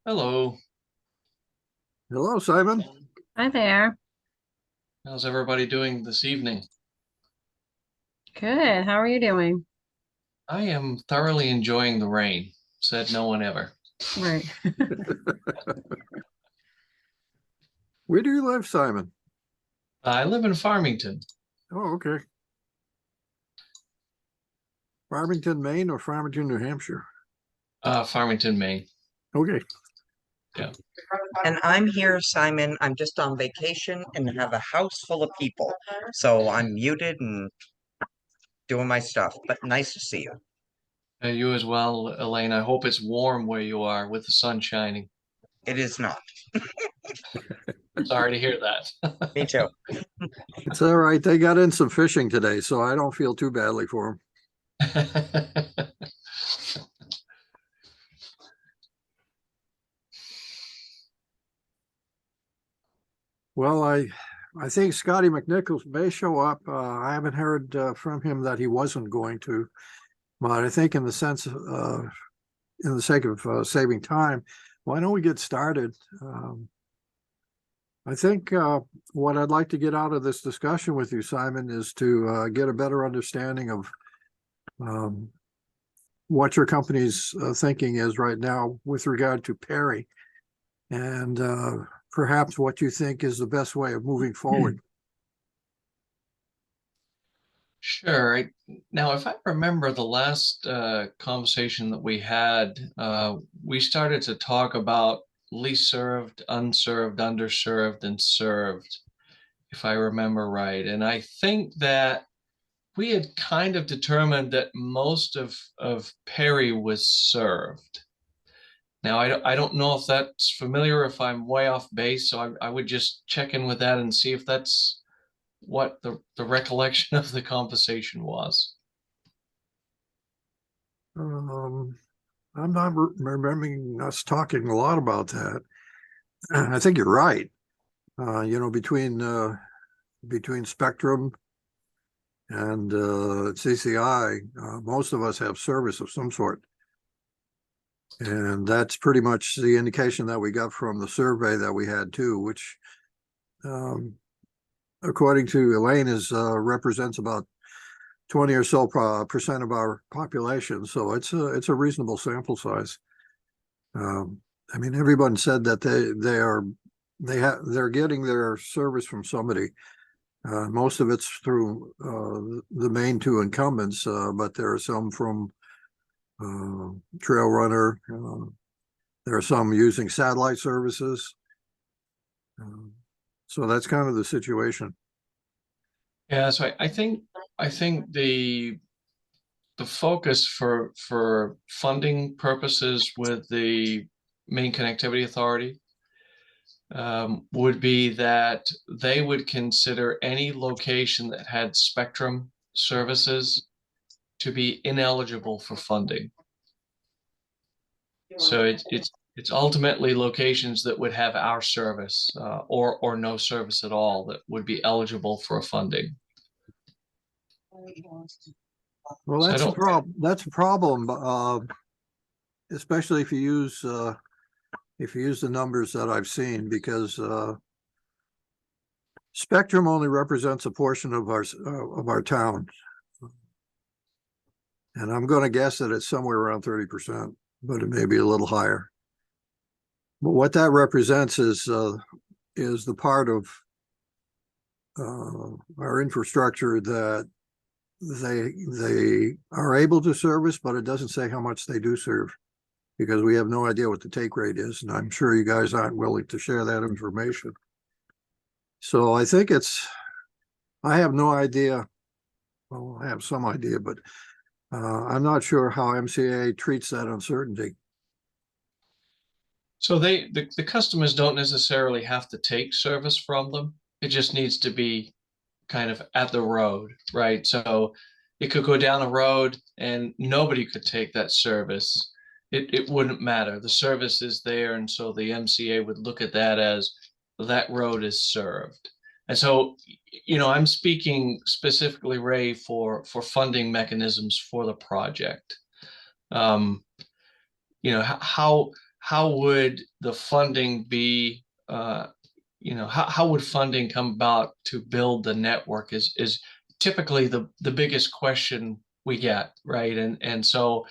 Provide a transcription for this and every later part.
Hello. Hello, Simon. Hi there. How's everybody doing this evening? Good. How are you doing? I am thoroughly enjoying the rain. Said no one ever. Right. Where do you live, Simon? I live in Farmington. Oh, okay. Farmington, Maine or Farmington, New Hampshire? Farmington, Maine. Okay. Yeah. And I'm here, Simon. I'm just on vacation and have a house full of people. So I'm muted and doing my stuff, but nice to see you. You as well, Elaine. I hope it's warm where you are with the sun shining. It is not. Sorry to hear that. Me too. It's all right. They got in some fishing today, so I don't feel too badly for them. Well, I think Scotty McNichols may show up. I haven't heard from him that he wasn't going to, but I think in the sake of saving time, why don't we get started? I think what I'd like to get out of this discussion with you, Simon, is to get a better understanding of what your company's thinking is right now with regard to Perry, and perhaps what you think is the best way of moving forward. Sure. Now, if I remember the last conversation that we had, we started to talk about least served, unserved, underserved, and served, if I remember right. And I think that we had kind of determined that most of Perry was served. Now, I don't know if that's familiar, if I'm way off base, so I would just check in with that and see if that's what the recollection of the conversation was. I'm not remembering us talking a lot about that. I think you're right. Between Spectrum and CCI, most of us have service of some sort. And that's pretty much the indication that we got from the survey that we had too, which according to Elaine represents about 20 or so percent of our population. So it's a reasonable sample size. I mean, everyone said that they're getting their service from somebody. Most of it's through the main two incumbents, but there are some from Trail Runner. There are some using satellite services. So that's kind of the situation. Yeah, so I think the focus for funding purposes with the Maine Connectivity Authority would be that they would consider any location that had Spectrum services to be ineligible for funding. So it's ultimately locations that would have our service or no service at all that would be eligible for funding. Well, that's a problem. That's a problem, especially if you use the numbers that I've seen, because Spectrum only represents a portion of our town, and I'm going to guess that it's somewhere around 30%, but it may be a little higher. But what that represents is the part of our infrastructure that they are able to service, but it doesn't say how much they do serve, because we have no idea what the take rate is, and I'm sure you guys aren't willing to share that information. So I think I have no idea. Well, I have some idea, but I'm not sure how MCA treats that uncertainty. So the customers don't necessarily have to take service from them. It just needs to be kind of at the road, right? So it could go down a road and nobody could take that service. It wouldn't matter. The service is there, and so the MCA would look at that as that road is served. And so, I'm speaking specifically, Ray, for funding mechanisms for the project. Um, how would the funding be, how would funding come about to build the network is typically the biggest question we get, right? And so,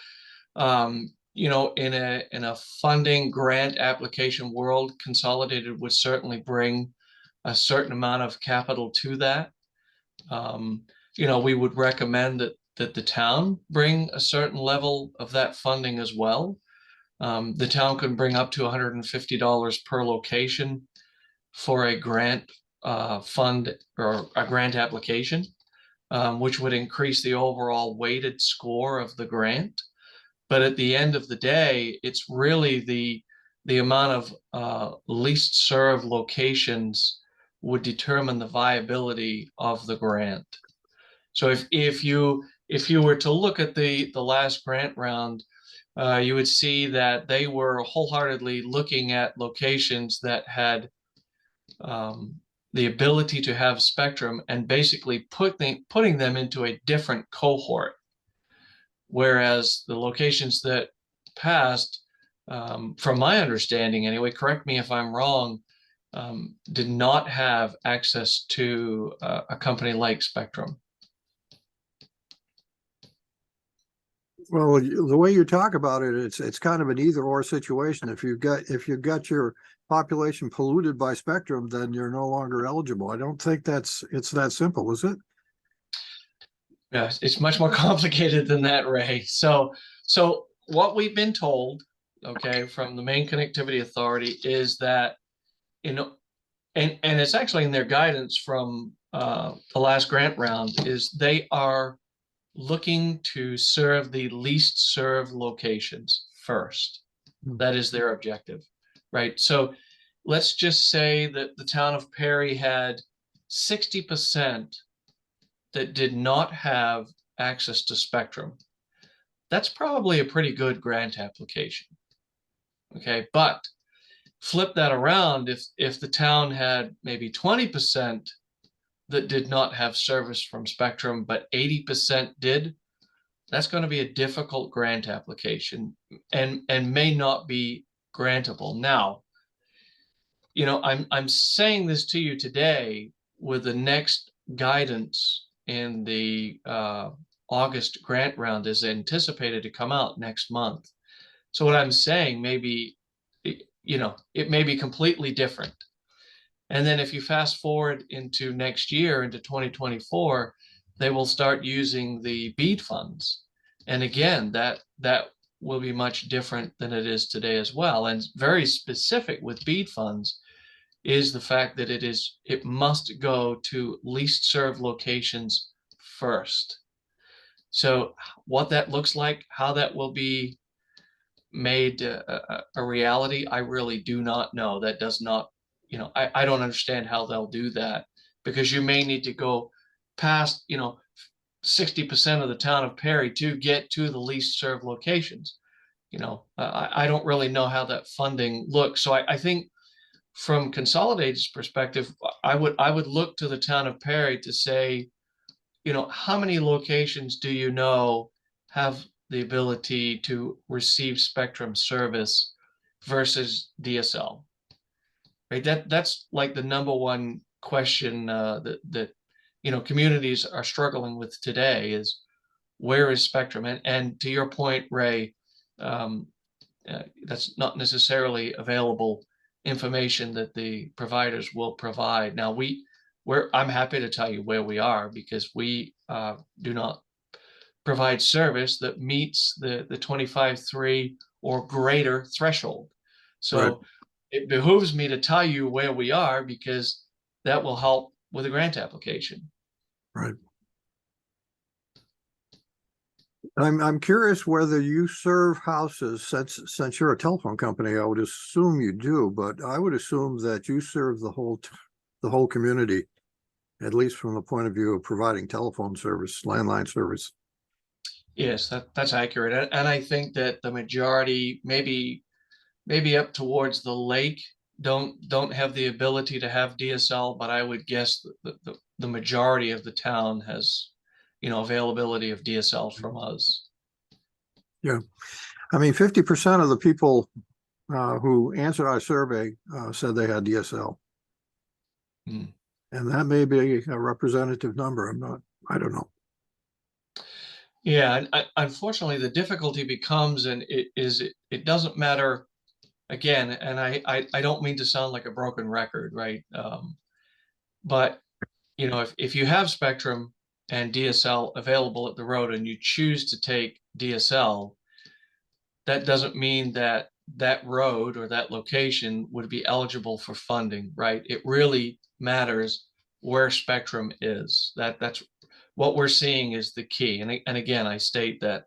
in a funding grant application world, Consolidated would certainly bring a certain amount of capital to that. We would recommend that the town bring a certain level of that funding as well. The town can bring up to $150 per location for a grant fund or a grant application, which would increase the overall weighted score of the grant. But at the end of the day, it's really the amount of least served locations would determine the viability of the grant. So if you were to look at the last grant round, you would see that they were wholeheartedly looking at locations that had the ability to have spectrum and basically putting them into a different cohort. Whereas the locations that passed, from my understanding anyway, correct me if I'm wrong, did not have access to a company like Spectrum. Well, the way you talk about it, it's kind of an either or situation. If you've got your population polluted by spectrum, then you're no longer eligible. I don't think it's that simple, is it? Yeah, it's much more complicated than that, Ray. So what we've been told, okay, from the Maine Connectivity Authority is that, and it's actually in their guidance from the last grant round, is they are looking to serve the least served locations first. That is their objective, right? So let's just say that the town of Perry had 60% that did not have access to spectrum. That's probably a pretty good grant application. Okay, but flip that around, if the town had maybe 20% that did not have service from spectrum, but 80% did, that's going to be a difficult grant application and may not be grantable. Now, I'm saying this to you today with the next guidance in the August grant round is anticipated to come out next month. So what I'm saying it may be completely different. And then if you fast forward into next year, into 2024, they will start using the BEAD funds. And again, that will be much different than it is today as well. And very specific with BEAD funds is the fact that it must go to least served locations first. So what that looks like, how that will be made a reality, I really do not know. That does not, I don't understand how they'll do that, because you may need to go past, 60% of the town of Perry to get to the least served locations. I don't really know how that funding looks. So I think from Consolidated's perspective, I would look to the town of Perry to say, how many locations do you know have the ability to receive spectrum service versus DSL? Right. That's like the number one question that communities are struggling with today is, where is spectrum? And to your point, Ray, that's not necessarily available information that the providers will provide. Now I'm happy to tell you where we are, because we do not provide service that meets the 25.3 or greater threshold. So Right. it behooves me to tell you where we are, because that will help with a grant application. Right. I'm curious whether you serve houses, since you're a telephone company. I would assume you do, but I would assume that you serve the whole community, at least from the point of view of providing telephone service, landline service. Yes, that's accurate. And I think that the majority, maybe up towards the lake don't have the ability to have DSL, but I would guess that the majority of the town has, availability of DSLs from us. Yeah. I mean, 50% of the people who answered our survey said they had DSL. Hmm. And that may be a representative number. I don't know. Yeah, and unfortunately, the difficulty becomes, and it doesn't matter again, and I don't mean to sound like a broken record, right? But if you have Spectrum and DSL available at the road and you choose to take DSL, that doesn't mean that that road or that location would be eligible for funding, right? It really matters where Spectrum is. That's what we're seeing is the key. And again, I state that,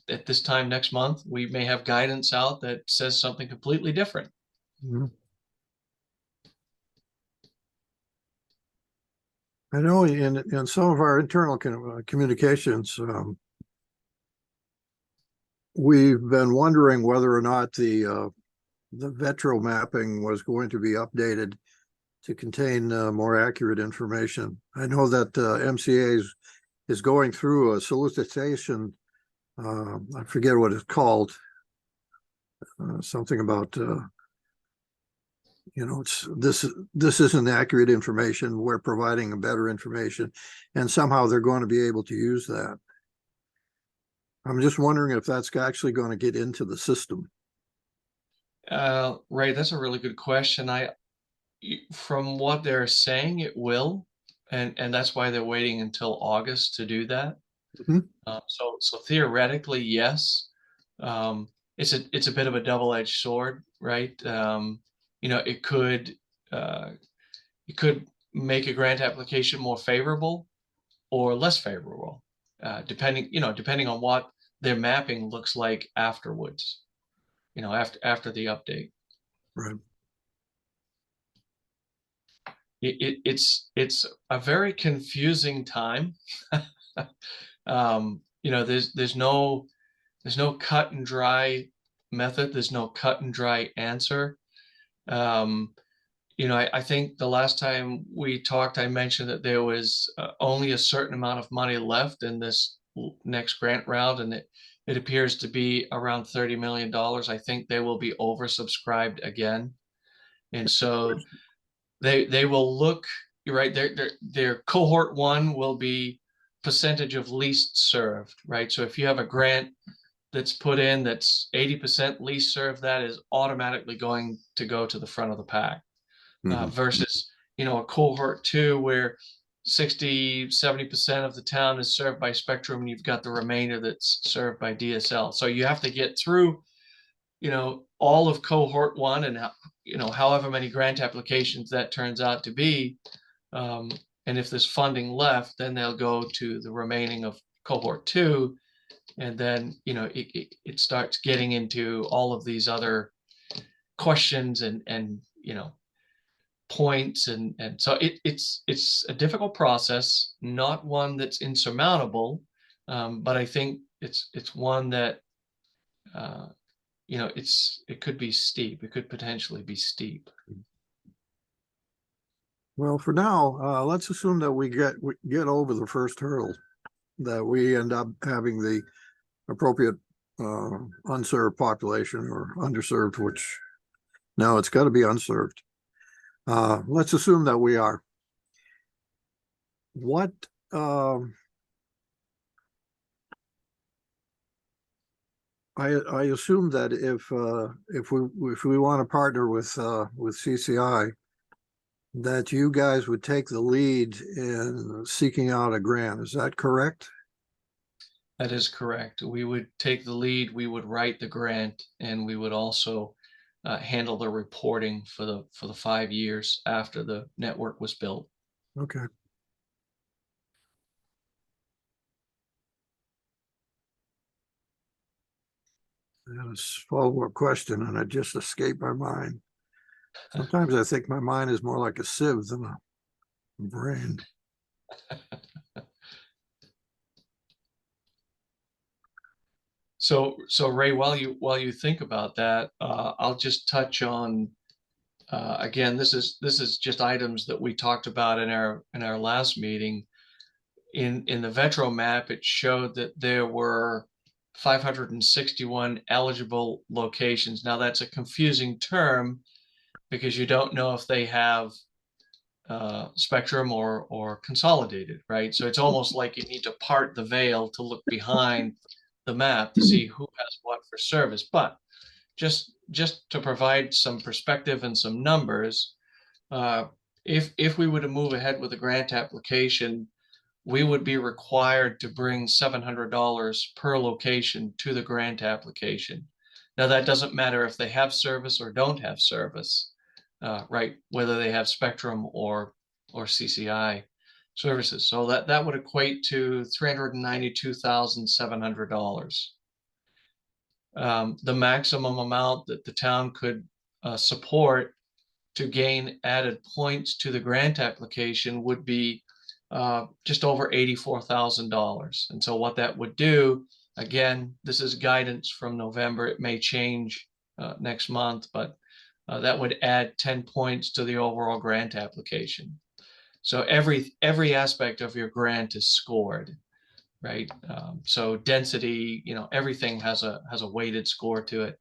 at this time next month, we may have guidance out that says something completely different. Mhm. I know in some of our internal communications, we've been wondering whether or not the Vetro mapping was going to be updated to contain more accurate information. I know that MCA is going through a solicitation. I forget what it's called. Something about it's this isn't accurate information. We're providing a better information, and somehow they're going to be able to use that. I'm just wondering if that's actually going to get into the system. Ray, that's a really good question. From what they're saying, it will, and that's why they're waiting until August to do that. Mhm. So theoretically, yes. It's a bit of a double-edged sword, right? It could make a grant application more favorable or less favorable, depending on what their mapping looks like afterwards, after the update. Right. It's a very confusing time. There's no cut and dry method. There's no cut and dry answer. I think the last time we talked, I mentioned that there was only a certain amount of money left in this next grant round, and it appears to be around $30 million. I think they will be oversubscribed again. And so they will look, you're right, their cohort one will be percentage of least served, right? So if you have a grant that's put in that's 80% least served, that is automatically going to go to the front of the pack. Versus, a cohort two where 60-70% of the town is served by Spectrum, and you've got the remainder that's served by DSL. So you have to get through, all of cohort one and, however many grant applications that turns out to be. And if there's funding left, then they'll go to the remaining of cohort two. And then, it starts getting into all of these other questions and points. And so it's a difficult process, not one that's insurmountable. But I think it's one that, it could be steep. It could potentially be steep. Well, for now, let's assume that we get over the first hurdle, that we end up having the appropriate unserved population or underserved, which now it's got to be unserved. Let's assume that we are. What I assume that if we want to partner with CCI, that you guys would take the lead in seeking out a grant. Is that correct? That is correct. We would take the lead, we would write the grant, and we would also handle the reporting for the 5 years after the network was built. Okay. I had a follow-up question and it just escaped my mind. Sometimes I think my mind is more like a sieve than a brain. So Ray, while you think about that, I'll just touch on again, this is just items that we talked about in our last meeting. In the Vetro map, it showed that there were 561 eligible locations. Now that's a confusing term because you don't know if they have Spectrum or Consolidated, right? So it's almost like you need to part the veil to look behind the map to see who has what for service. But just to provide some perspective and some numbers, if we were to move ahead with a grant application, we would be required to bring $700 per location to the grant application. Now, that doesn't matter if they have service or don't have service, right? Whether they have Spectrum or CCI services. So that would equate to $392,700. The maximum amount that the town could support to gain added points to the grant application would be just over $84,000. And so what that would do, again, this is guidance from November. It may change next month, but that would add 10 points to the overall grant application. So every aspect of your grant is scored, right? So density, everything has a weighted score to it.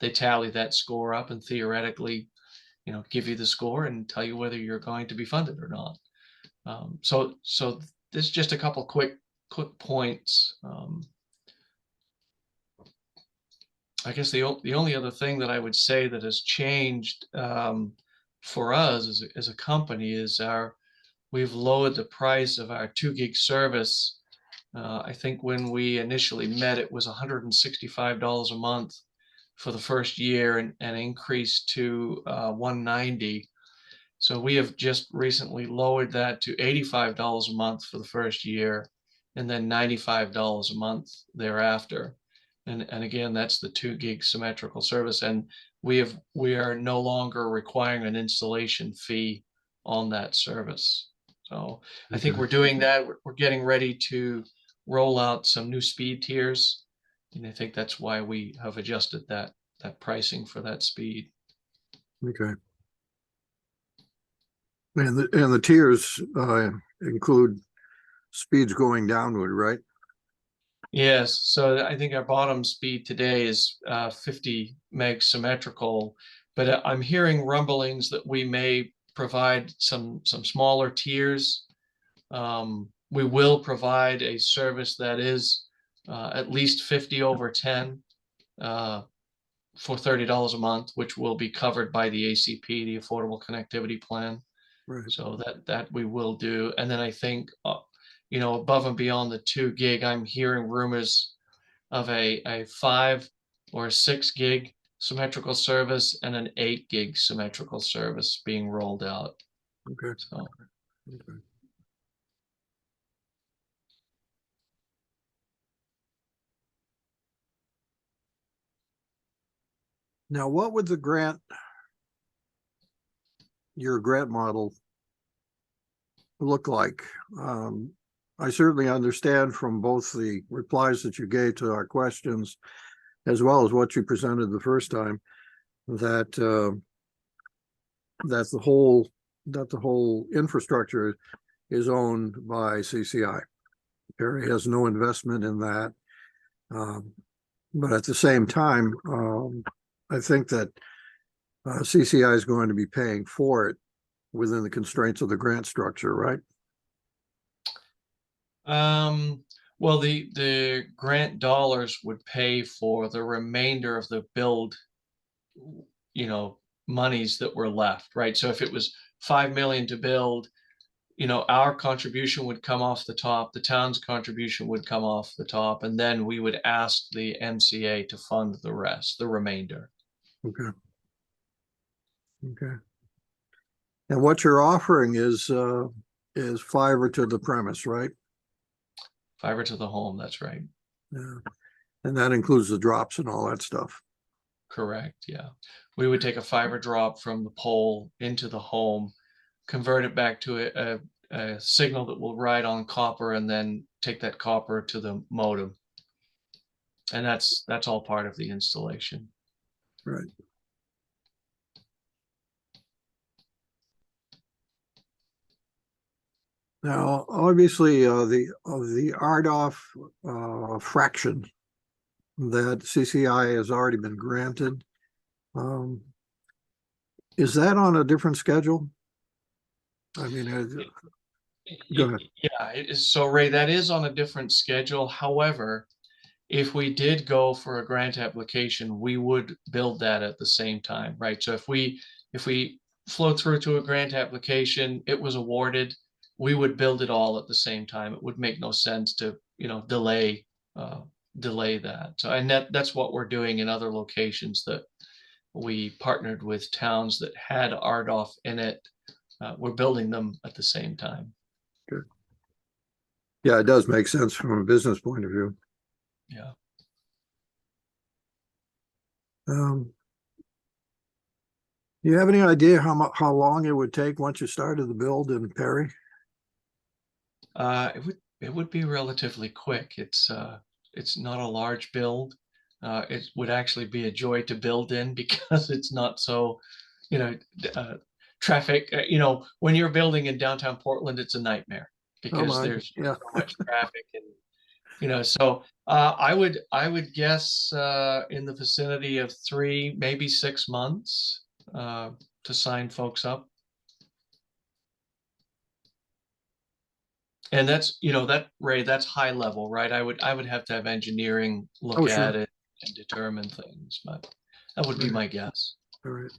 They tally that score up and theoretically, give you the score and tell you whether you're going to be funded or not. So this is just a couple quick points. I guess the only other thing that I would say that has changed for us as a company is we've lowered the price of our 2 gig service. I think when we initially met, it was $165 a month for the first year and increased to $190. So we have just recently lowered that to $85 a month for the first year and then $95 a month thereafter. And again, that's the 2 gig symmetrical service. And we are no longer requiring an installation fee on that service. So I think we're doing that. We're getting ready to roll out some new speed tiers. And I think that's why we have adjusted that pricing for that speed. Okay. And the tiers include speeds going downward, right? Yes, so I think our bottom speed today is 50 meg symmetrical, but I'm hearing rumblings that we may provide some smaller tiers. We will provide a service that is at least 50 over 10 for $30 a month, which will be covered by the ACP, the Affordable Connectivity Plan. Right. So that we will do. And then I think, above and beyond the 2 gig, I'm hearing rumors of a 5 or 6 gig symmetrical service and an 8 gig symmetrical service being rolled out. Okay. So. Okay. Now, what would your grant model look like? I certainly understand from both the replies that you gave to our questions, as well as what you presented the first time, that the whole infrastructure is owned by CCI. Perry has no investment in that, but at the same time, I think that CCI is going to be paying for it within the constraints of the grant structure, right? Well, the grant dollars would pay for the remainder of the build, monies that were left, right? So if it was 5 million to build, our contribution would come off the top, the town's contribution would come off the top, and then we would ask the MCA to fund the rest, the remainder. Okay. Okay. And what you're offering is fiber to the premise, right? Fiber to the home, that's right. Yeah. And that includes the drops and all that stuff. Correct, yeah. We would take a fiber drop from the pole into the home, convert it back to a signal that will ride on copper, and then take that copper to the modem. And that's all part of the installation. Right. Now, obviously, the RDOF fraction that CCI has already been granted, is that on a different schedule? I mean, go ahead. Yeah, it is. So Ray, that is on a different schedule. However, if we did go for a grant application, we would build that at the same time, right? So if we flow through to a grant application, it was awarded, we would build it all at the same time. It would make no sense to, delay that. So and that's what we're doing in other locations that we partnered with towns that had RDOF in it. We're building them at the same time. Good. Yeah, it does make sense from a business point of view. Yeah. Do you have any idea how long it would take once you started the build in Perry? It would be relatively quick. It's not a large build. It would actually be a joy to build in because it's not so, you know, uh, traffic. When you're building in downtown Portland, it's a nightmare Oh because my, there's yeah. so much traffic and so I would guess in the vicinity of 3, maybe 6 months to sign folks up. And that's, that Ray, that's high level, right? I would have to have engineering look Oh, at sure. it and determine things, but that would be Right. my guess. All right.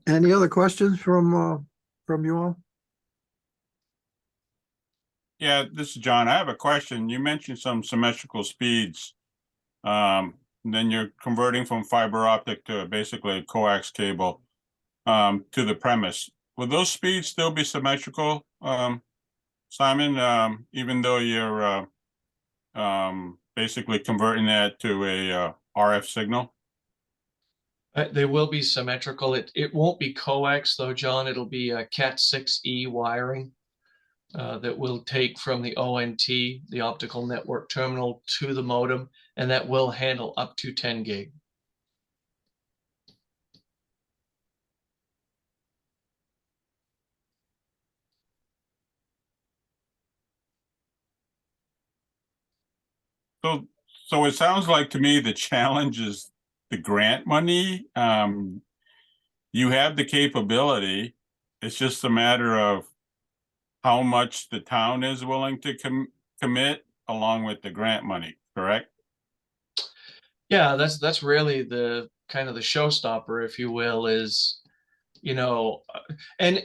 Any other questions from you all? Yeah, this is John. I have a question. You mentioned some symmetrical speeds. Then you're converting from fiber optic to basically a coax cable to the premise. Will those speeds still be symmetrical, Simon, even though you're basically converting that to a RF signal? They will be symmetrical. It won't be coax though, John. It'll be a Cat6e wiring that will take from the ONT, the optical network terminal, to the modem, and that will handle up to 10 gig. So it sounds like to me the challenge is the grant money. You have the capability. It's just a matter of how much the town is willing to commit along with the grant money, correct? Yeah, that's really the kind of the showstopper, if you will, is you know, and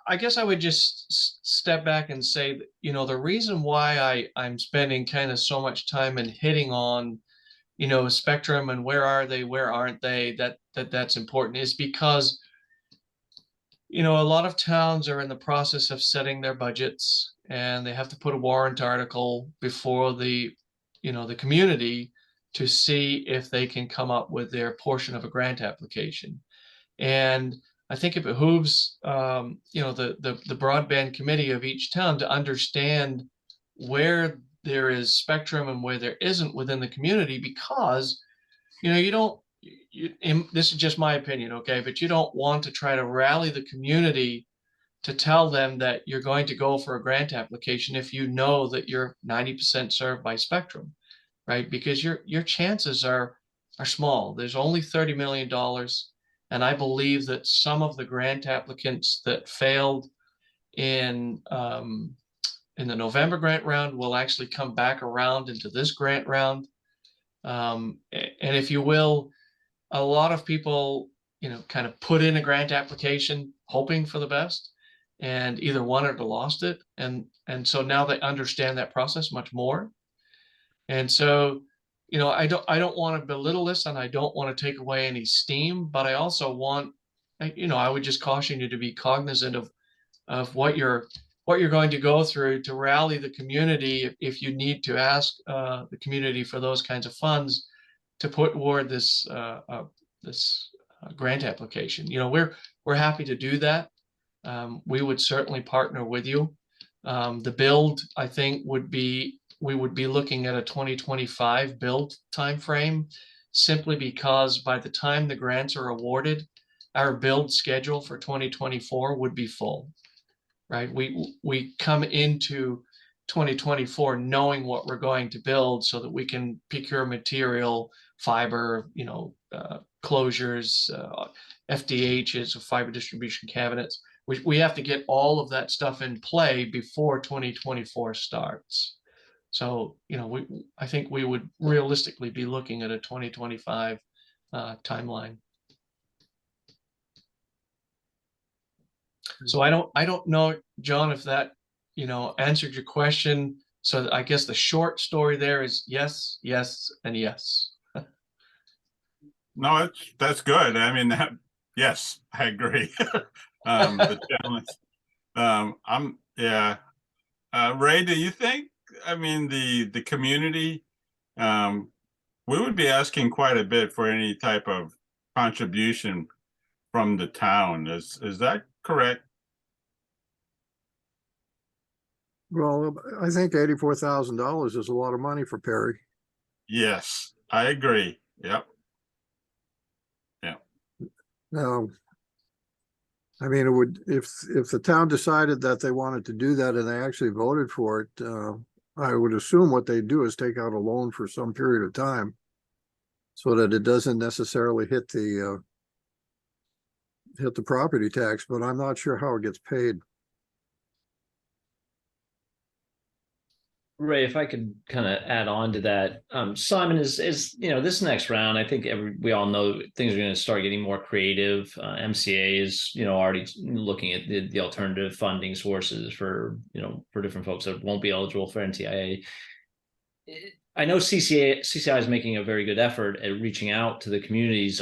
I guess I would just step back and say that, the reason why I'm spending kind of so much time and hitting on, spectrum and where are they, where aren't they, that's important is because, a lot of towns are in the process of setting their budgets and they have to put a warrant article before the community to see if they can come up with their portion of a grant application. And I think it behooves, the broadband committee of each town to understand where there is spectrum and where there isn't within the community, because, you don't, this is just my opinion, okay, but you don't want to try to rally the community to tell them that you're going to go for a grant application if you know that you're 90% served by spectrum, right? Because your chances are small. There's only $30 million. And I believe that some of the grant applicants that failed in the November grant round will actually come back around into this grant round. And if you will, a lot of people, kind of put in a grant application hoping for the best and either won it or lost it. And so now they understand that process much more. And so, I don't want to belittle this and I don't want to take away any steam, but I also want, I would just caution you to be cognizant of what you're going to go through to rally the community if you need to ask the community for those kinds of funds to put toward this grant application. We're happy to do that. We would certainly partner with you. The build, I think, we would be looking at a 2025 build timeframe. simply because by the time the grants are awarded, our build schedule for 2024 would be full, right? We come into 2024 knowing what we're going to build so that we can procure material, fiber, closures, FDHs, fiber distribution cabinets. We have to get all of that stuff in play before 2024 starts. So, I think we would realistically be looking at a 2025 timeline. So I don't know, John, if that, answered your question. So I guess the short story there is yes, yes, and yes. No, that's good. I mean, yes, I agree. The challenge, yeah. Ray, do you think, I mean, the community, we would be asking quite a bit for any type of contribution from the town. Is that correct? Well, I think $84,000 is a lot of money for Perry. Yes, I agree. Yep. Now, I mean, it would, if the town decided that they wanted to do that and they actually voted for it, I would assume what they do is take out a loan for some period of time so that it doesn't necessarily hit the property tax, but I'm not sure how it gets paid. Ray, if I could kind of add on to that, Simon is this next round. I think we all know things are going to start getting more creative. MCA is already looking at the alternative funding sources for different folks that won't be eligible for NTIA. I know CCI is making a very good effort at reaching out to the communities.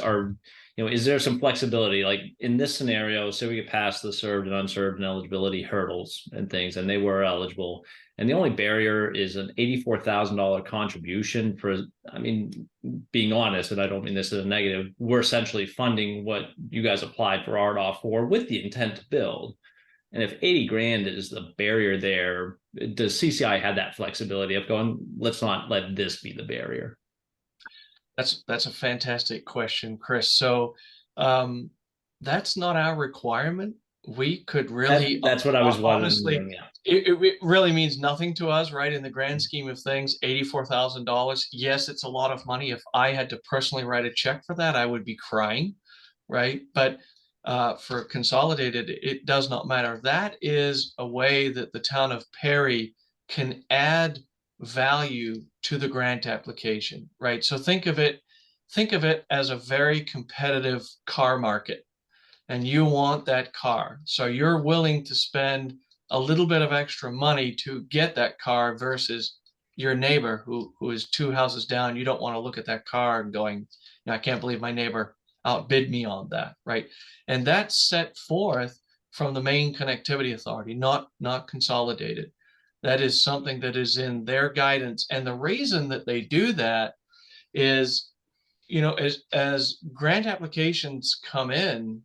Is there some flexibility, like in this scenario, say we get past the served and unserved and eligibility hurdles and things, and they were eligible, and the only barrier is an $84,000 contribution for, I mean, being honest, and I don't mean this as a negative, we're essentially funding what you guys applied for RDOF for with the intent to build. And if 80 grand is the barrier there, does CCI have that flexibility of going, let's not let this be the barrier? That's a fantastic question, Chris. So that's not our requirement. We could really, that's what I was wondering. Honestly, it really means nothing to us, right? In the grand scheme of things, $84,000. Yes, it's a lot of money. If I had to personally write a check for that, I would be crying, right? But for Consolidated, it does not matter. That is a way that the town of Perry can add value to the grant application, right? So think of it as a very competitive car market, and you want that car. So you're willing to spend a little bit of extra money to get that car versus your neighbor who is 2 houses down. You don't want to look at that car and going, I can't believe my neighbor outbid me on that, right? And that's set forth from the Maine Connectivity Authority, not Consolidated. That is something that is in their guidance. And the reason that they do that is, as grant applications come in,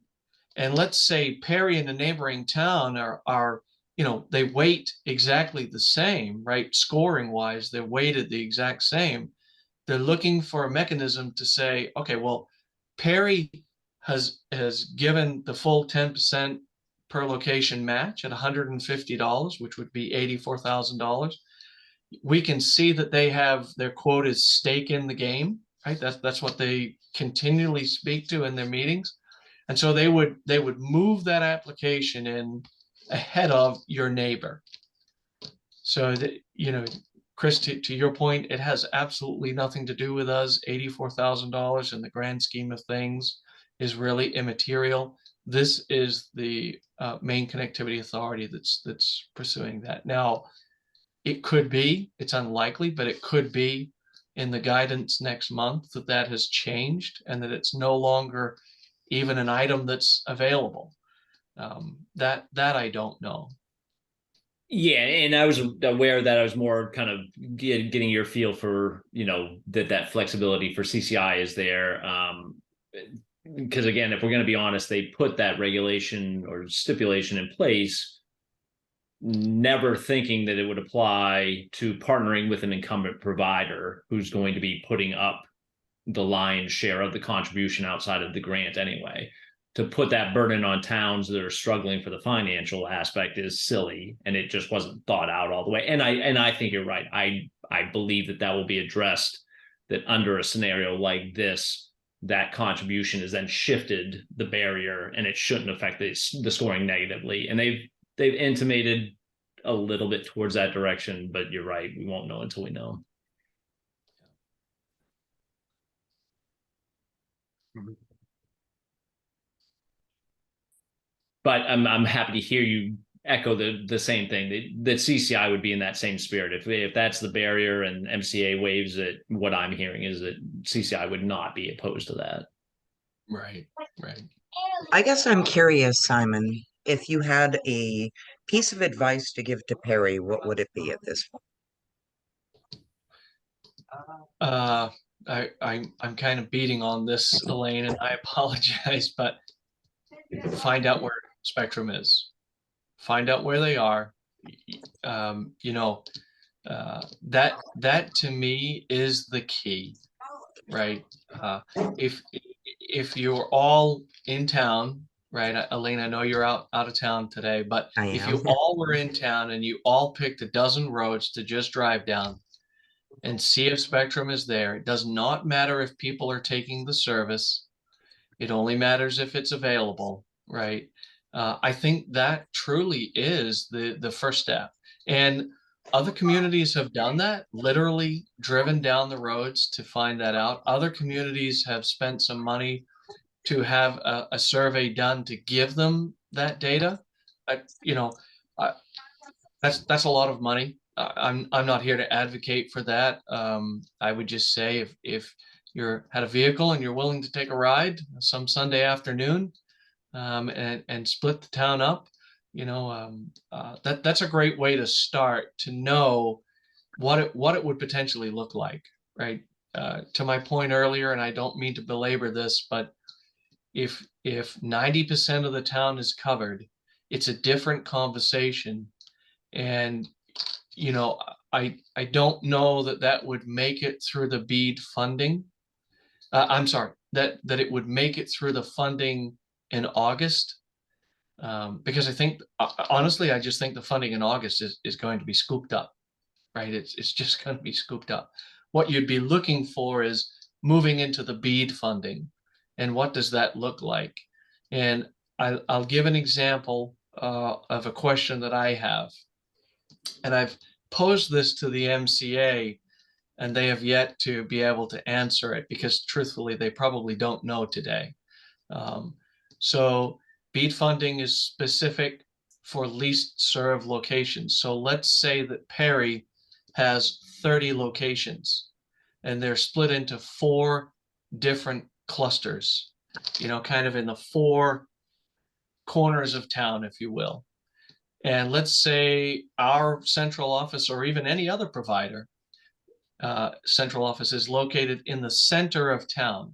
and let's say Perry and a neighboring town are they weight exactly the same, right? Scoring wise, they're weighted the exact same. They're looking for a mechanism to say, okay, well, Perry has given the full 10% per location match at $150, which would be $84,000. We can see that they have their quote is stake in the game, right? That's what they continually speak to in their meetings. And so they would move that application in ahead of your neighbor. So that, Chris, to your point, it has absolutely nothing to do with us. $84,000 in the grand scheme of things is really immaterial. This is the Maine Connectivity Authority that's pursuing that. Now, it could be, it's unlikely, but it could be in the guidance next month that has changed and that it's no longer even an item that's available. That I don't know. Yeah, and I was aware that I was more kind of getting your feel for, that flexibility for CCI is there. Because again, if we're going to be honest, they put that regulation or stipulation in place, never thinking that it would apply to partnering with an incumbent provider who's going to be putting up the lion's share of the contribution outside of the grant anyway. To put that burden on towns that are struggling for the financial aspect is silly, and it just wasn't thought out all the way. And I think you're right. I believe that will be addressed, that under a scenario like this, that contribution is then shifted the barrier, and it shouldn't affect the scoring negatively. And they've intimated a little bit towards that direction, but you're right. We won't know until we know. But I'm happy to hear you echo the same thing, that CCI would be in that same spirit. If that's the barrier and MCA waives it, what I'm hearing is that CCI would not be opposed to that. Right, right. I guess I'm curious, Simon, if you had a piece of advice to give to Perry, what would it be at this point? I'm kind of beating on this, Elaine, and I apologize, but find out where Spectrum is. Find out where they are. You know, that to me is the key, right? If you're all in town, right, Elaine, I know you're out of town today, but I if am. you all were in town and you all picked a dozen roads to just drive down and see if Spectrum is there, it does not matter if people are taking the service. It only matters if it's available, right? I think that truly is the first step. And other communities have done that, literally driven down the roads to find that out. Other communities have spent some money to have a survey done to give them that data. You know, that's a lot of money. I'm not here to advocate for that. I would just say if you're had a vehicle and you're willing to take a ride some Sunday afternoon, and split the town up, you know, that's a great way to start to know what it would potentially look like, right? To my point earlier, and I don't mean to belabor this, but if 90% of the town is covered, it's a different conversation. And you know, I don't know that would make it through the BEAD funding. I'm sorry, that it would make it through the funding in August. Because I think, honestly, I just think the funding in August is going to be scooped up, right? It's just going to be scooped up. What you'd be looking for is moving into the BEAD funding, and what does that look like? And I'll give an example of a question that I have, and I've posed this to the MCA, and they have yet to be able to answer it because, truthfully, they probably don't know today. So BEAD funding is specific for least served locations. So let's say that Perry has 30 locations and they're split into 4 different clusters, you know, kind of in the 4 corners of town, if you will. And let's say our central office, or even any other provider, central office is located in the center of town.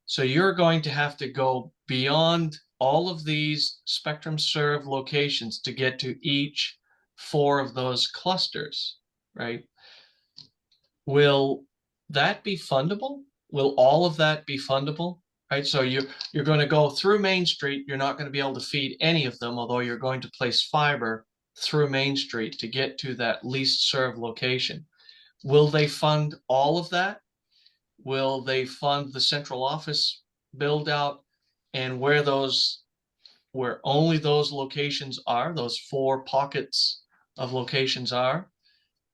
So you're going to have to go beyond all of these Spectrum served locations to get to each 4 of those clusters, right? Will that be fundable? Will all of that be fundable? Right, so you're going to go through Main Street. You're not going to be able to feed any of them, although you're going to place fiber through Main Street to get to that least served location. Will they fund all of that? Will they fund the central office build out, and where only those locations are, those 4 pockets of locations are,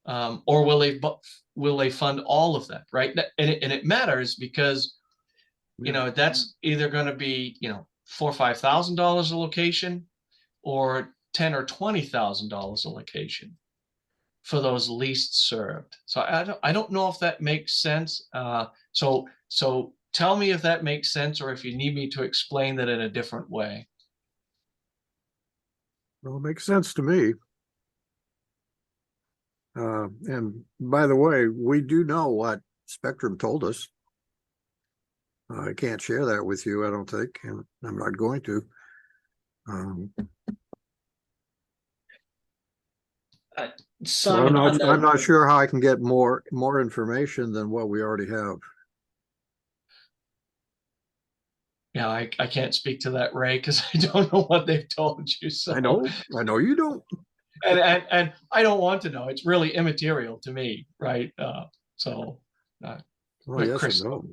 or will they fund all of that, right? And it matters because, you know, that's either going to be, you know, $4,000 or $5,000 a location, or $10,000 or $20,000 a location for those least served. So I don't know if that makes sense. So tell me if that makes sense, or if you need me to explain that in a different way. Well, it makes sense to me. And by the way, we do know what Spectrum told us. I can't share that with you, I don't think, and I'm not going to. So Simon, I'm not sure how I can get more information than what we already have. Yeah, I can't speak to that, Ray, because I don't know what they've told you. So I know you don't. and I don't want to know. It's really immaterial to me, right? So, uh, Well, but yes Chris, and no.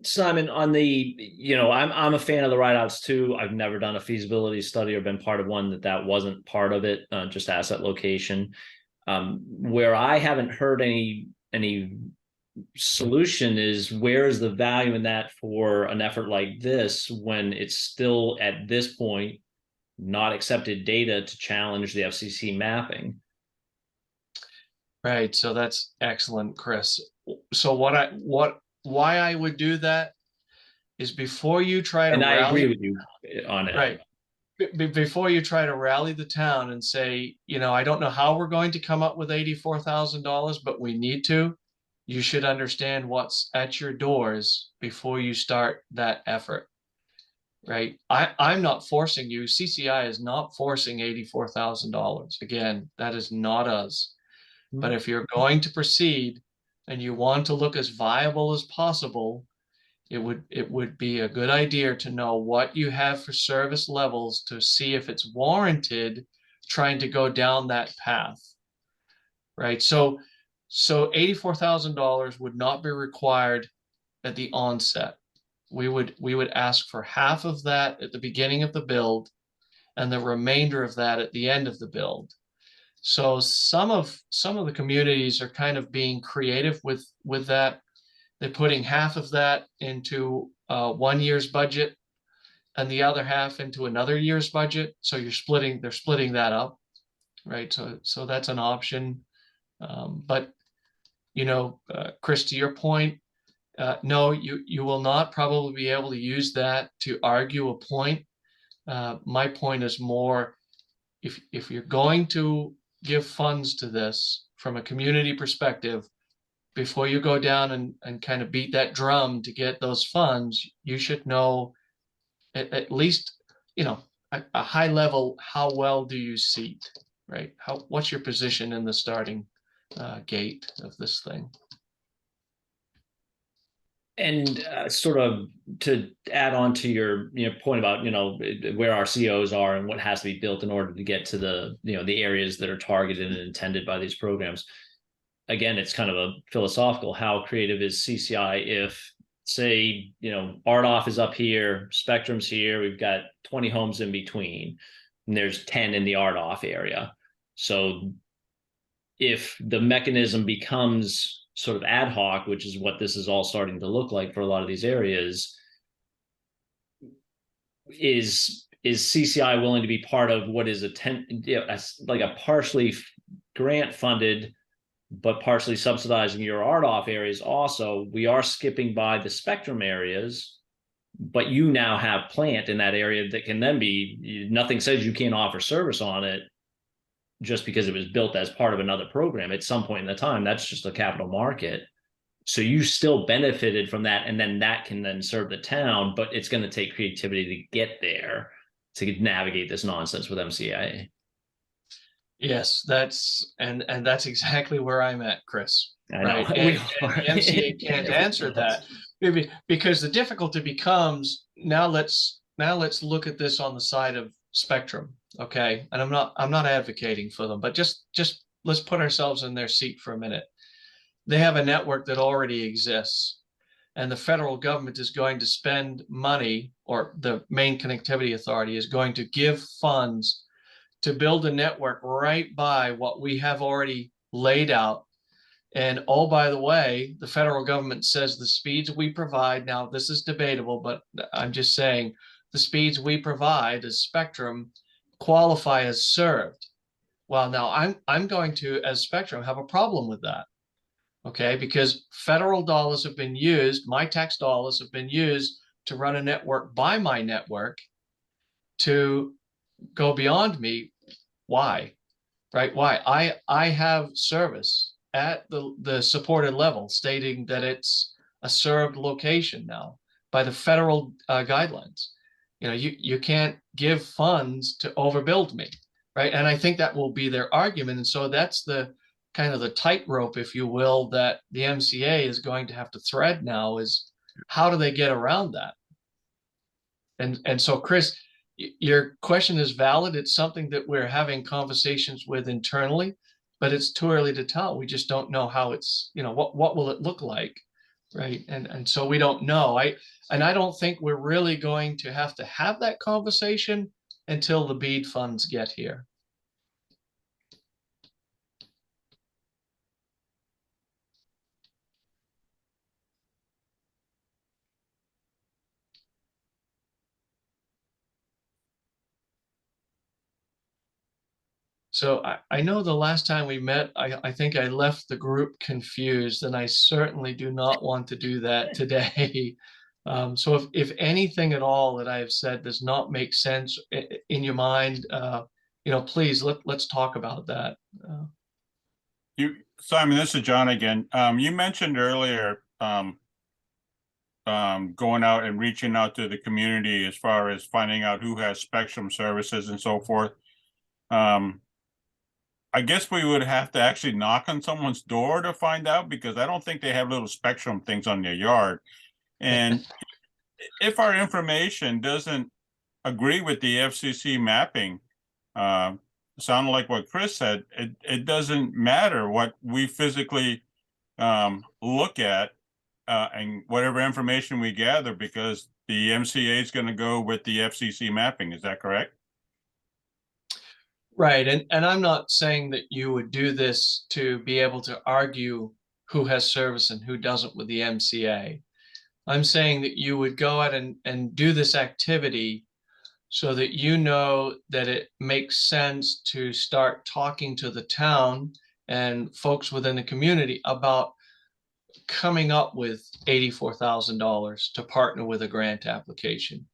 Simon, on I'm a fan of the ride outs too. I've never done a feasibility study or been part of one that wasn't part of it, just asset location. Where I haven't heard any solution is, where is the value in that for an effort like this when it's still at this point not accepted data to challenge the FCC mapping? right. So that's excellent, Chris. So why I would do that is before you try to And I agree rally, with you on it. right. Before you try to rally the town and say, I don't know how we're going to come up with $84,000, but we need to, you should understand what's at your doors before you start that effort, right? I'm not forcing you. CCI is not forcing $84,000. Again, that is not us. But if you're going to proceed and you want to look as viable as possible, it would be a good idea to know what you have for service levels to see if it's warranted trying to go down that path, right? So $84,000 would not be required at the onset. We would ask for half of that at the beginning of the build and the remainder of that at the end of the build. So some of the communities are kind of being creative with that. They're putting half of that into 1 year's budget and the other half into another year's budget. So they're splitting that up, right? So that's an option. But Chris, to your point, no, you will not probably be able to use that to argue a point. My point is more, if you're going to give funds to this from a community perspective, before you go down and kind of beat that drum to get those funds, you should know at least, a high level, how well do you seat, right? What's your position in the starting gate of this thing? And sort of to add on to your point about where our COs are and what has to be built in order to get to the areas that are targeted and intended by these programs. Again, it's kind of a philosophical, how creative is CCI if, say, RDOF is up here, Spectrum's here, we've got 20 homes in between, and there's 10 in the RDOF area. So if the mechanism becomes sort of ad hoc, which is what this is all starting to look like for a lot of these areas, is CCI willing to be part of what is like a partially grant funded but partially subsidizing your RDOF areas? Also, we are skipping by the Spectrum areas, but you now have plant in that area that can then be, nothing says you can't offer service on it just because it was built as part of another program at some point in the time. That's just a capital market. So you still benefited from that, and then that can then serve the town, but it's going to take creativity to get there to navigate this nonsense with MCA. Yes, that's exactly where I'm at, Chris. I know. Right. And the MCA can't answer that, maybe because the difficulty becomes, now let's look at this on the side of Spectrum. Okay. And I'm not advocating for them, but just let's put ourselves in their seat for a minute. They have a network that already exists, and the federal government is going to spend money, or the Main Connectivity Authority is going to give funds to build a network right by what we have already laid out. And oh, by the way, the federal government says the speeds we provide, now this is debatable, but I'm just saying the speeds we provide as Spectrum qualify as served. Well, now I'm going to, as Spectrum, have a problem with that. Okay, because federal dollars have been used, my tax dollars have been used to run a network by my network to go beyond me. Why? Right? Why? I have service at the supported level stating that it's a served location now by the federal guidelines. You can't give funds to overbuild me, right? And I think that will be their argument. And so that's the kind of the tightrope, if you will, that the MCA is going to have to thread now, is how do they get around that? And so, Chris, your question is valid. It's something that we're having conversations with internally, but it's too early to tell. We just don't know how it's, what will it look like, right? And so we don't know. I don't think we're really going to have that conversation until the BEAD funds get here. So I know the last time we met, I think I left the group confused, and I certainly do not want to do that today. So if anything at all that I have said does not make sense in your mind, please let's talk about that. Simon, this is John again. You mentioned earlier, going out and reaching out to the community as far as finding out who has Spectrum services and so forth. I guess we would have to actually knock on someone's door to find out, because I don't think they have little Spectrum things on their yard. And if our information doesn't agree with the FCC mapping, sound like what Chris said, it doesn't matter what we physically look at and whatever information we gather, because the MCA is going to go with the FCC mapping. Is that correct? Right. And I'm not saying that you would do this to be able to argue who has service and who doesn't with the MCA. I'm saying that you would go out and do this activity so that you know that it makes sense to start talking to the town and folks within the community about coming up with $84,000 to partner with a grant application.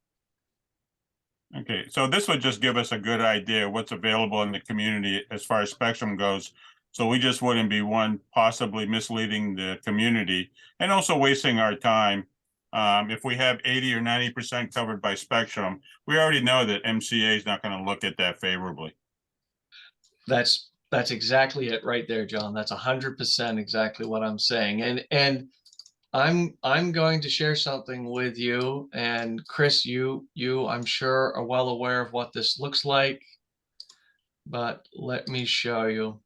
Okay, so this would just give us a good idea of what's available in the community as far as Spectrum goes. So we just wouldn't be possibly misleading the community and also wasting our time. If we have 80 or 90% covered by Spectrum, we already know that MCA is not going to look at that favorably. That's exactly it right there, John. That's 100% exactly what I'm saying. And I'm going to share something with you, and Chris, you I'm sure are well aware of what this looks like, but let me show you.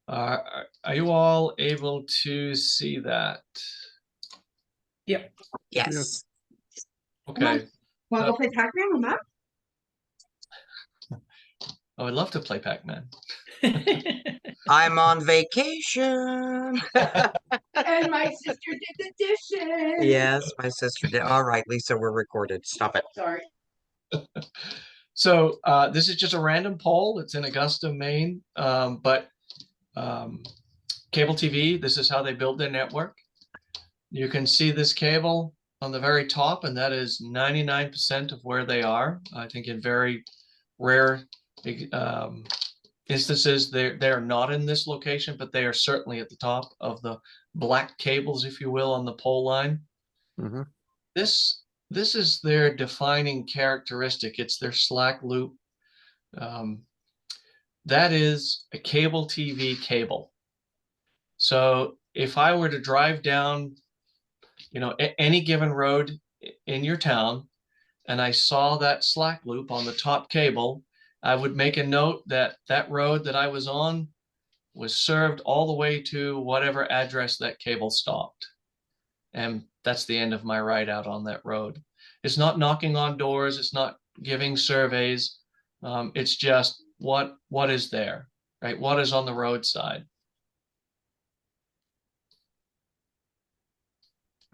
Are you all able to see that? Yep. Yes. Okay. Want to go play Pac-Man with Mom? I would love to play Pac-Man. I'm on vacation. And my sister did the dishes. Yes, my sister did. All right, Lisa, we're recorded. Stop it. Sorry. So this is just a random poll. It's in Augusta, Maine, but cable TV, this is how they build their network. You can see this cable on the very top, and that is 99% of where they are. I think in very rare instances, they're not in this location, but they are certainly at the top of the black cables, if you will, on the pole line. Mm-hmm. This is their defining characteristic. It's their slack loop. That is a cable TV cable. So if I were to drive down, any given road in your town, and I saw that slack loop on the top cable, I would make a note that that road that I was on was served all the way to whatever address that cable stopped. And that's the end of my ride out on that road. It's not knocking on doors. It's not giving surveys. It's just what is there, right? What is on the roadside?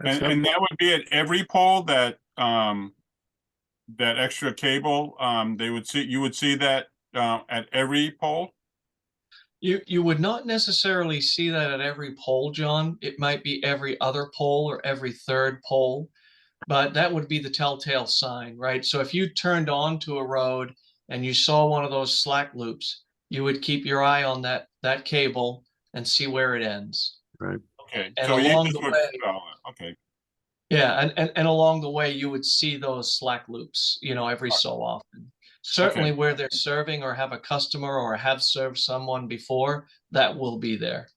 And that would be at every pole that that extra cable. You would see that at every pole. You would not necessarily see that at every pole, John. It might be every other pole or every third pole, but that would be the telltale sign, right? So if you turned onto a road and you saw one of those slack loops, you would keep your eye on that cable and see where it ends. Right. Okay, And so along you the just would. way, Okay. yeah, and along the way, you would see those slack loops, every so often. Certainly Okay. where they're serving or have a customer or have served someone before, that will be there.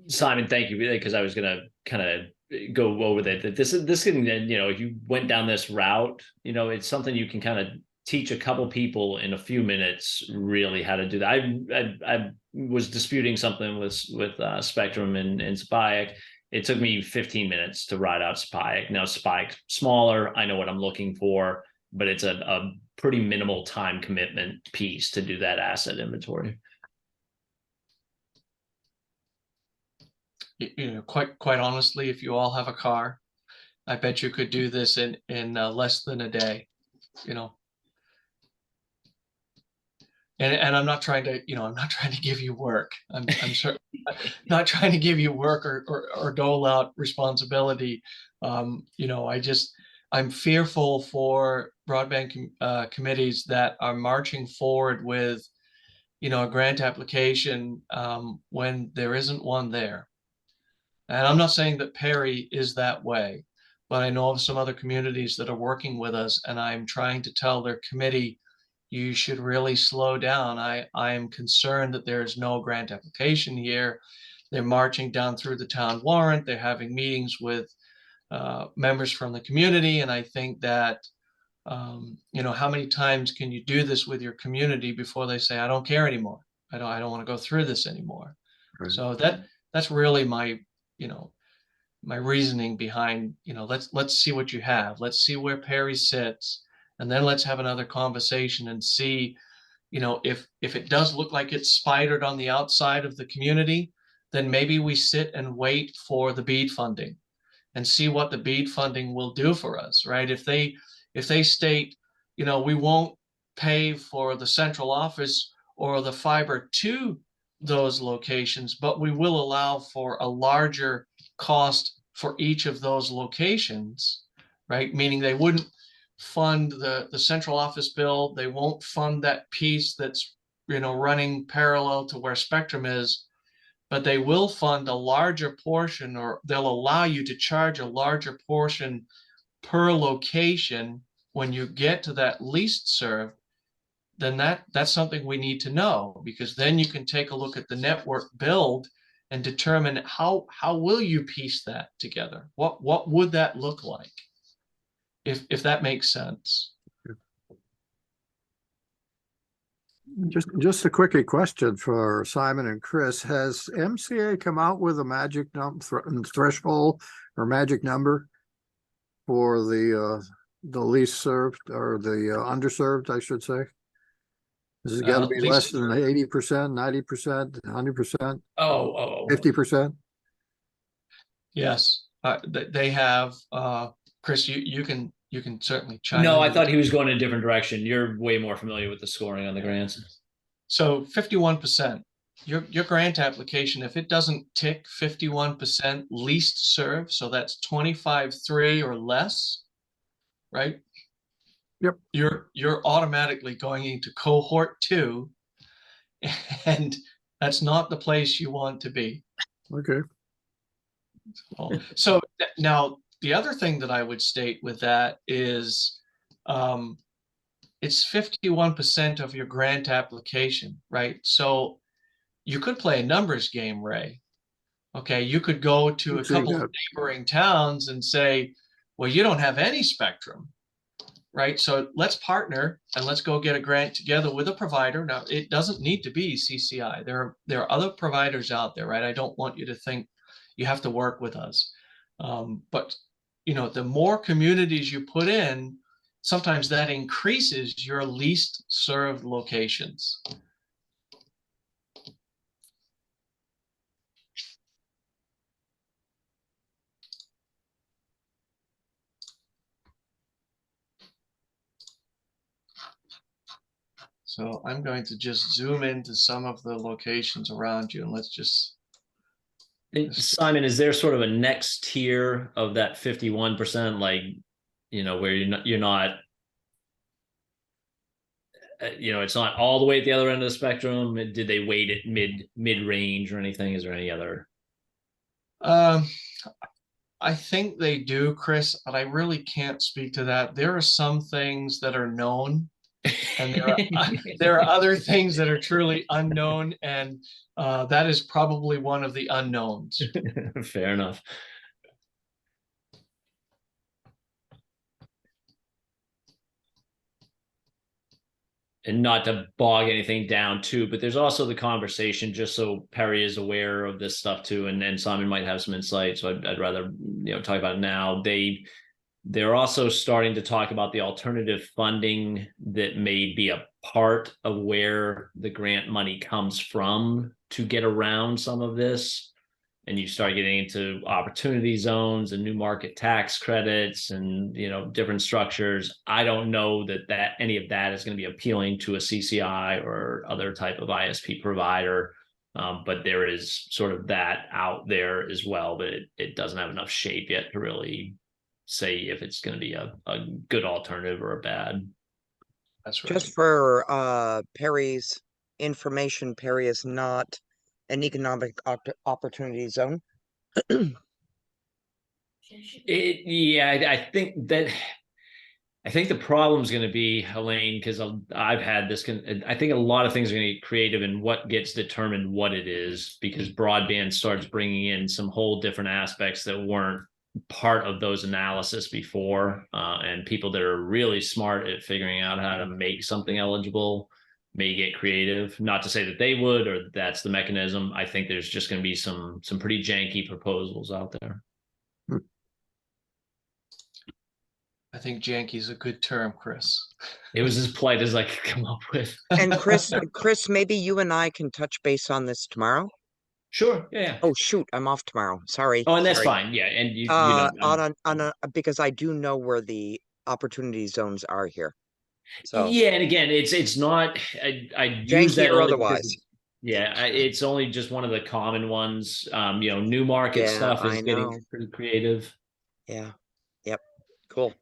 Simon, thank you, because I was gonna kind of go over that. This can, if you went down this route, it's something you can kind of teach a couple people in a few minutes really how to do that. I was disputing something with Spectrum and Spike. It took me 15 minutes to ride out Spike. Now Spike smaller, I know what I'm looking for, but it's a pretty minimal time commitment piece to do that asset inventory. Quite honestly, if you all have a car, I bet you could do this in less than a day, you know. And I'm not trying to, I'm not trying to give you work. I'm certainly not trying to give you work or dole out responsibility. I'm fearful for broadband committees that are marching forward with, a grant application when there isn't one there. And I'm not saying that Perry is that way, but I know of some other communities that are working with us, and I'm trying to tell their committee, you should really slow down. I am concerned that there's no grant application here. They're marching down through the town warrant. They're having meetings with members from the community. And I think that, how many times can you do this with your community before they say, I don't care anymore. I don't want to go through this anymore. Right. So that's really my my reasoning behind, let's see what you have. Let's see where Perry sits, and then let's have another conversation and see, if it does look like it's spidered on the outside of the community, then maybe we sit and wait for the BEAD funding and see what the BEAD funding will do for us, right? If they state, we won't pay for the central office or the fiber to those locations, but we will allow for a larger cost for each of those locations, right? Meaning they wouldn't fund the central office bill. They won't fund that piece that's, running parallel to where Spectrum is, but they will fund a larger portion, or they'll allow you to charge a larger portion per location when you get to that least served. Then that's something we need to know, because then you can take a look at the network build and determine how will you piece that together? What would that look like? If that makes sense. Just a quickie question for Simon and Chris. Has MCA come out with a magic threshold or magic number for the least served or the underserved, I should say? Is it got to be less than 80%, 90%, 100%, Oh. 50%? Yes, they have. Chris, you can certainly chime in. No, I thought he was going in a different direction. You're way more familiar with the scoring on the grants. So 51%, your grant application, if it doesn't tick 51% least serve, so that's 25.3 or less, right? Yep. You're automatically going into cohort 2, and that's not the place you want to be. Okay. So now the other thing that I would state with that is it's 51% of your grant application, right? So you could play a numbers game, Ray. Okay, you could go to a couple of neighboring towns and say, well, you don't have any Spectrum, right? So let's partner and let's go get a grant together with a provider. Now, it doesn't need to be CCI. There are other providers out there, right? I don't want you to think you have to work with us. But, the more communities you put in, sometimes that increases your least served locations. So I'm going to just zoom into some of the locations around you, and let's just. Simon, is there sort of a next tier of that 51%, like, where you're not, it's not all the way at the other end of the spectrum? Did they weight it mid range or anything? Is there any other? I think they do, Chris, but I really can't speak to that. There are some things that are known And there are other things that are truly unknown, and that is probably one of the unknowns. Fair enough. And not to bog anything down too, but there's also the conversation, just so Perry is aware of this stuff too, and Simon might have some insight. So I'd rather talk about it now. They're also starting to talk about the alternative funding that may be a part of where the grant money comes from to get around some of this. And you start getting into opportunity zones and new market tax credits and different structures. I don't know that any of that is going to be appealing to a CCI or other type of ISP provider. But there is sort of that out there as well, but it doesn't have enough shape yet to really say if it's going to be a good alternative or a bad. That's right. Just for Perry's information, Perry is not an economic opportunity zone. I think the problem is going to be, Elaine, because I've had this. I think a lot of things are going to get creative in what gets determined what it is, because broadband starts bringing in some whole different aspects that weren't part of those analysis before, and people that are really smart at figuring out how to make something eligible may get creative. Not to say that they would or that's the mechanism. I think there's just going to be some pretty janky proposals out there. I think janky's a good term, Chris. It was as polite as I could come up with. And Chris, maybe you and I can touch base on this tomorrow. Sure. Yeah. Oh shoot, I'm off tomorrow. Sorry. Oh, and that's Sorry. fine. Yeah, and you know, because I do know where the opportunity zones are here. So yeah, and again, it's not. I use janky that or only otherwise. because, it's only just one of the common ones. New market Yeah, stuff is I getting know. pretty creative. Yeah. Yep. Cool.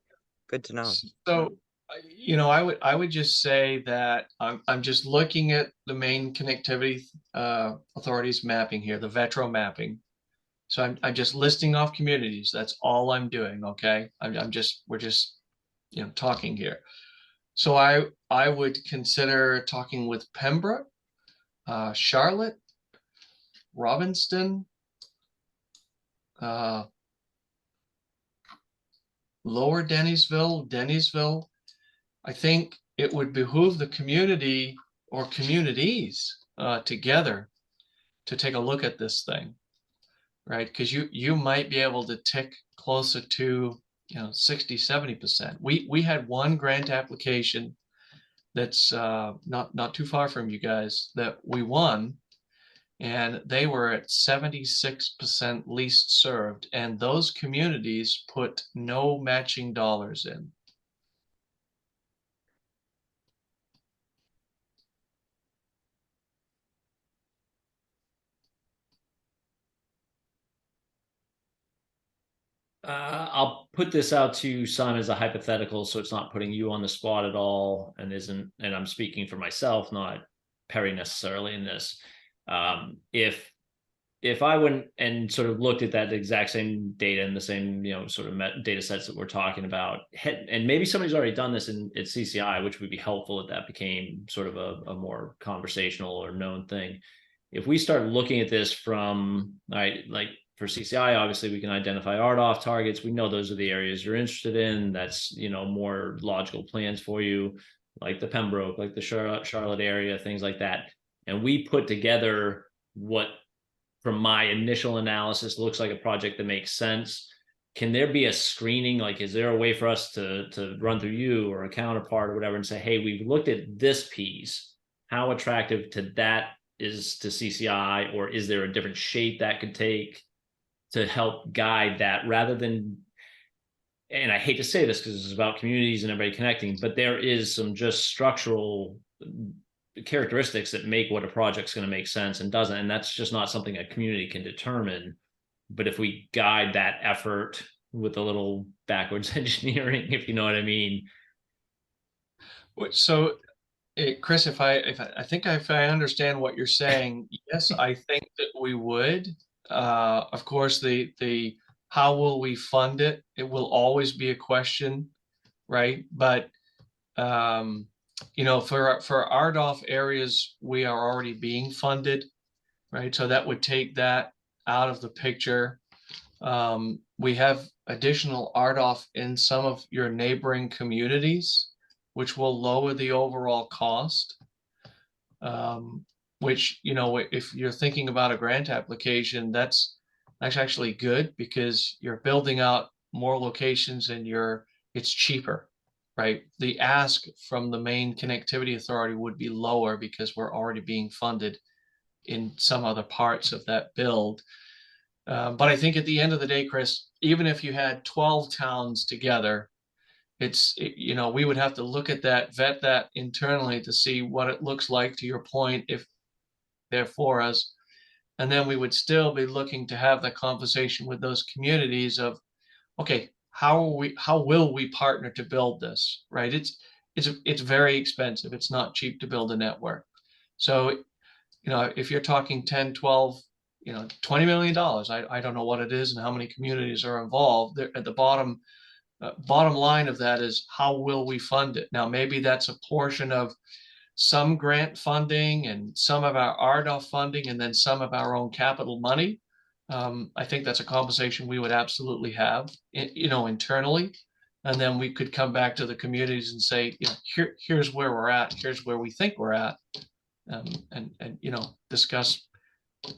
Good to know. So, I would just say that I'm just looking at the main connectivity authorities mapping here, the Vetro mapping. So I'm just listing off communities. That's all I'm doing. Okay. We're just talking here. So I would consider talking with Pembroke, Charlotte, Robinson, Lower Dennisville. I think it would behoove the community or communities together to take a look at this thing, right? Because you might be able to tick closer to 60-70%. We had one grant application that's not too far from you guys that we won, and they were at 76% least served, and those communities put no matching dollars in. I'll put this out to Simon as a hypothetical, so it's not putting you on the spot at all, and I'm speaking for myself, not Perry necessarily in this. If I went and sort of looked at that exact same data and the same sort of data sets that we're talking about, and maybe somebody's already done this at CCI, which would be helpful if that became sort of a more conversational or known thing. If we start looking at this from, like for CCI, obviously we can identify RDOF targets. We know those are the areas you're interested in. That's more logical plans for you, like the Pembroke, like the Charlotte area, things like that. And we put together what, from my initial analysis, looks like a project that makes sense. Can there be a screening? Like, is there a way for us to run through you or a counterpart or whatever and say, hey, we've looked at this piece. How attractive to that is to CCI, or is there a different shape that could take to help guide that, rather than, and I hate to say this because it's about communities and everybody connecting, but there is some just structural characteristics that make what a project's going to make sense and doesn't, and that's just not something a community can determine. But if we guide that effort with a little backwards engineering, if you know what I mean. So, Chris, if I understand what you're saying, yes, I think that we would. Of course, the how will we fund it? It will always be a question, right? But for RDOF areas, we are already being funded, right? So that would take that out of the picture. We have additional RDOF in some of your neighboring communities, which will lower the overall cost. Which, if you're thinking about a grant application, that's actually good because you're building out more locations and it's cheaper, right? The ask from the main connectivity authority would be lower because we're already being funded in some other parts of that build. But I think at the end of the day, Chris, even if you had 12 towns together, we would have to look at that, vet that internally to see what it looks like, to your point, if they're for us. And then we would still be looking to have that conversation with those communities of, okay, how will we partner to build this, right? It's very expensive. It's not cheap to build a network. So, if you're talking 10, 12, $20 million, I don't know what it is and how many communities are involved. There at the bottom line of that is, how will we fund it? Now, maybe that's a portion of some grant funding and some of our RDOF funding and then some of our own capital money. I think that's a conversation we would absolutely have, internally. And then we could come back to the communities and say, here's where we're at, here's where we think we're at, and discuss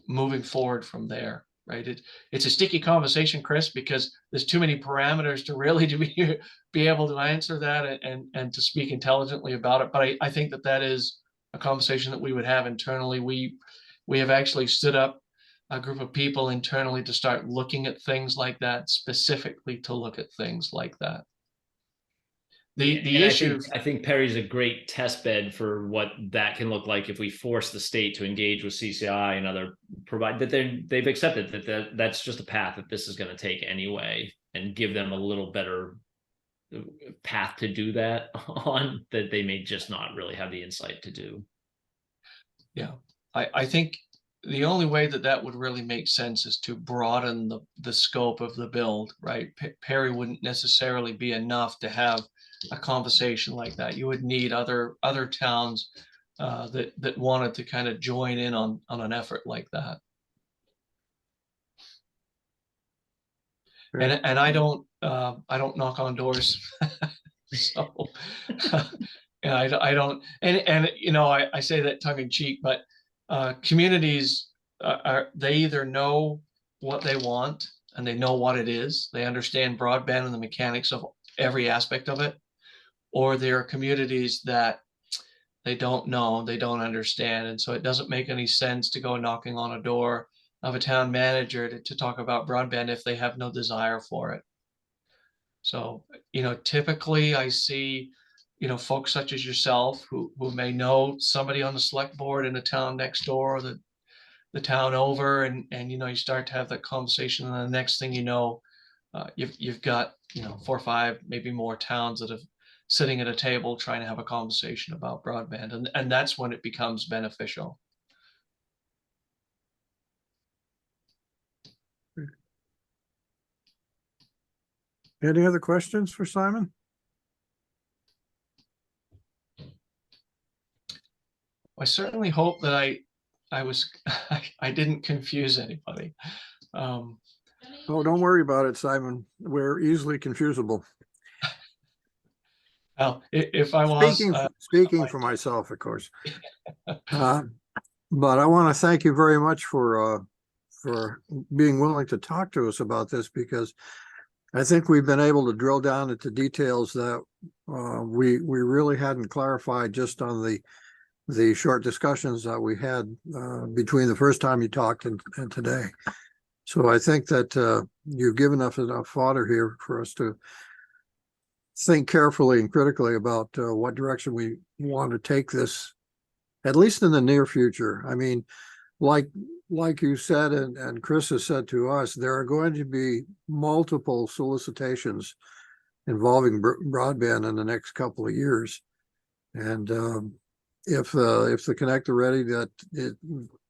moving forward from there. Right. It's a sticky conversation, Chris, because there's too many parameters to really be able to answer that and to speak intelligently about it. But I think that is a conversation that we would have internally. We have actually stood up a group of people internally to start looking at things like that, specifically to look at things like that. The issue, I think Perry's a great test bed for what that can look like if we force the state to engage with CCI and other that they've accepted that's just a path that this is going to take anyway, and give them a little better path to do that on, that they may just not really have the insight to do. Yeah, I think the only way that would really make sense is to broaden the scope of the build, right? Perry wouldn't necessarily be enough to have a conversation like that. You would need other towns that wanted to kind of join in on an effort like that. And I don't knock on doors. So I don't, and I say that tongue in cheek, but communities they either know what they want and they know what it is. They understand broadband and the mechanics of every aspect of it. Or there are communities that they don't know, they don't understand. And so it doesn't make any sense to go knocking on a door of a town manager to talk about broadband if they have no desire for it. So, typically I see, folks such as yourself who may know somebody on the select board in the town next door, or the town over, and you start to have that conversation, and the next thing you know, you've got 4 or 5, maybe more towns that have sitting at a table trying to have a conversation about broadband, and that's when it becomes beneficial. Any other questions for Simon? I certainly hope that I didn't confuse anybody. Oh, don't worry about it, Simon. We're easily confusable. Well, if I was speaking for myself, of course. But I want to thank you very much for being willing to talk to us about this, because I think we've been able to drill down into details that we really hadn't clarified just on the short discussions that we had between the first time you talked and today. So I think that you've given us enough fodder here for us to think carefully and critically about what direction we want to take this, at least in the near future. I mean, like you said, and Chris has said to us, there are going to be multiple solicitations involving broadband in the next couple of years. And if the Connect Ready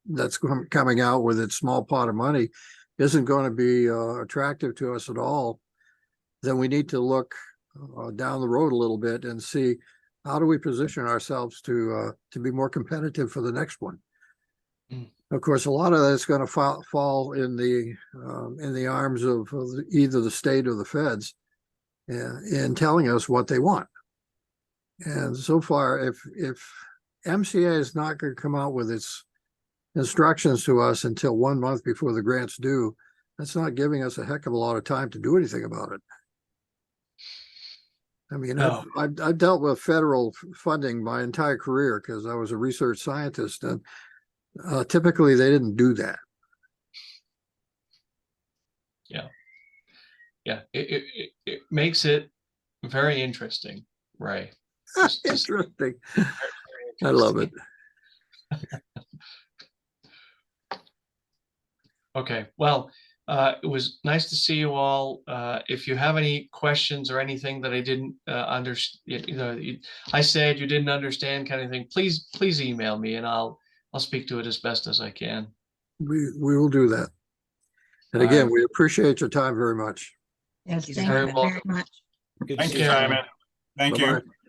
that's coming out with its small pot of money isn't going to be attractive to us at all, then we need to look down the road a little bit and see how do we position ourselves to be more competitive for the next one? Mm. Of course, a lot of that's going to fall in the arms of either the state or the feds in telling us what they want. And so far, if MCA is not going to come out with its instructions to us until 1 month before the grant's due, that's not giving us a heck of a lot of time to do anything about it. I mean, No. I've dealt with federal funding my entire career because I was a research scientist, and typically they didn't do that. Yeah, it makes it very interesting, Ray. Just Interesting. very I love it. interesting. Okay, well, it was nice to see you all. If you have any questions or anything that I didn't understand, I said you didn't understand kind of thing, please email me and I'll speak to it as best as I can. We will do that. And All again, right. we appreciate your time very much. Yes, you thank very you welcome. very much. Good to Thank see you, care. Simon. Thank you. Bye-bye.